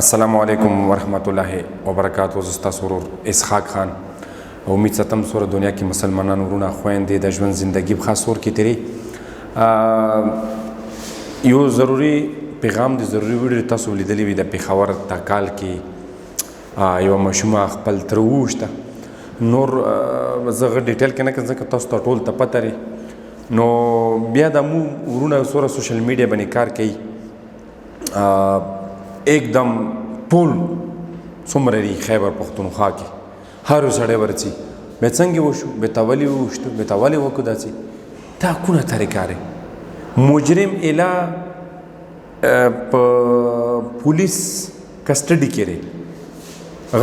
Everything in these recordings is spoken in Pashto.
السلام علیکم ورحمۃ اللہ وبرکاتہ. زه ستاسو ورور اسحاق خان. امید ساتم سوره دنیا کې مسلمانان ورونه خویندې د ژوند زندگی په خاص طور کې تیری یو ضروری پیغام دی ضروری ویډیو تاسو لیدلی وي د پیښور تکال کې یو ماشومه خپل تر ووشته نور زه ډیټیل کې نه کوم ځکه تاسو ته ټول ته پته لري نو بیا د مو ورونه سوره سوشل میډیا باندې کار کوي एकदम ټول څومره دي خیبر پښتونخوا کې هر سړی ورځي به څنګه وشو به تاولی وشتو به تاولی وکړو داسې دا کومه طریقه ده مجرم اله په پولیس کسټډي کې لري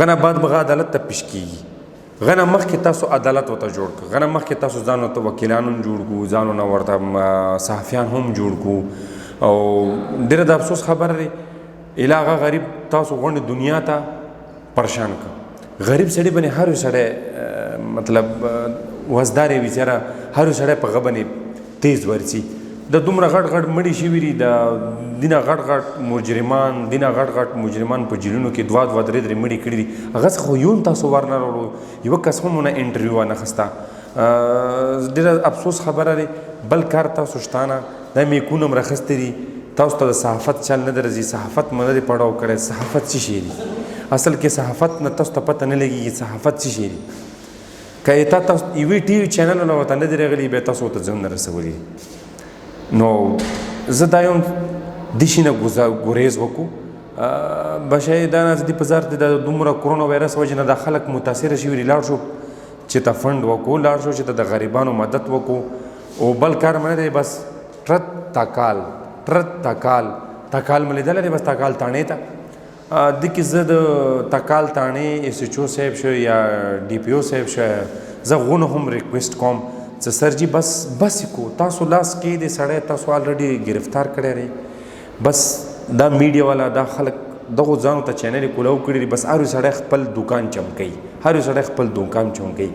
غنه بعد بغا عدالت ته پیش کیږي غنه مخکې تاسو عدالت وته جوړ کړ غنه مخکې تاسو ځانو ته وکیلان هم جوړ کو ځانو نه ورته صحافیان هم جوړ کو او ډېر د افسوس خبره ده علاقه غریب تاسو غونډه دنیا ته پریشان کړ غریب سړی باندې هر سړی مطلب وزدار بیچاره هر سړی په غبنې تیز ورچی د دومره غټ غټ مړی شي ویری د دینه غټ غټ مجرمان په جیلونو کې دوا درې مړی کړی دي هغه خو یون تاسو ورنه ورو یو کس هم نه انټرویو نه خستا ډېر افسوس خبره ده بل کار تاسو شتانه د میکونم رخصتې دي تاسو ته د صحافت چل نه درځي صحافت مونږ دې پړاو کړي صحافت څه شي دي اصل کې صحافت نه تاسو ته پته نه لګي صحافت څه شي دي که تاسو ایوی ټي وي چینل نه وته نه درغلي به تاسو ته ځم نه رسولي نو زه دا یم د شینه ګوریز وکړو بشای دا نه د بازار د دومره کرونا وایرس وجه نه د خلک متاثر شي ویل لاړ شو چې ته فند وکړو لاړ شو چې د غریبانو مدد وکړو او بل کار منه دی بس ترت تکال ملیدل لري بس تکال تانه ته د کې زه د تکال تانه اس ایچ او صاحب شو یا ډي پی او صاحب شو زه غونه هم ریکوست کوم چې سر جی بس کو تاسو لاس کې د سړی تاسو الریډي گرفتار کړی لري بس دا میډیا والا دا خلک دغه ځانو ته چینل کولو کړی بس هر سړی خپل دکان چمکي هر سړی خپل دکان چمکي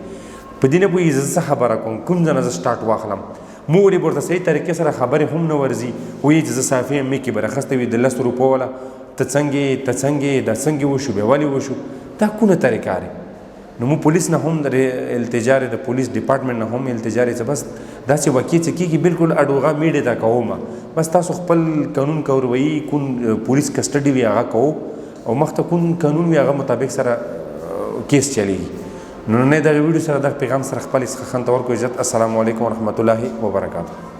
په دینه په عزت خبره کوم ځنه سٹارټ واخلم موري ورته صحیح طریقې سره خبرې هم نه ورځي وایي چې زه صافي مې کې برخسته وي د 10 روپو والا ته څنګه دا څنګه وشو به والی وشو دا کومه طریقه ده نو مو پولیس نه هم د التجا د پولیس ډپارټمنټ نه هم التجا چې بس دا چې وکی چې کیږي بالکل اډوغه میډیا تا کومه بس تاسو خپل قانون کوروي کون پولیس کسټډي وی هغه کو او مخته کون قانون وی هغه مطابق سره کیس چلیږي نو نه دا ویډیو سره د پیغام سره خپل څخه خنتور کو عزت السلام علیکم ورحمت الله وبرکاته.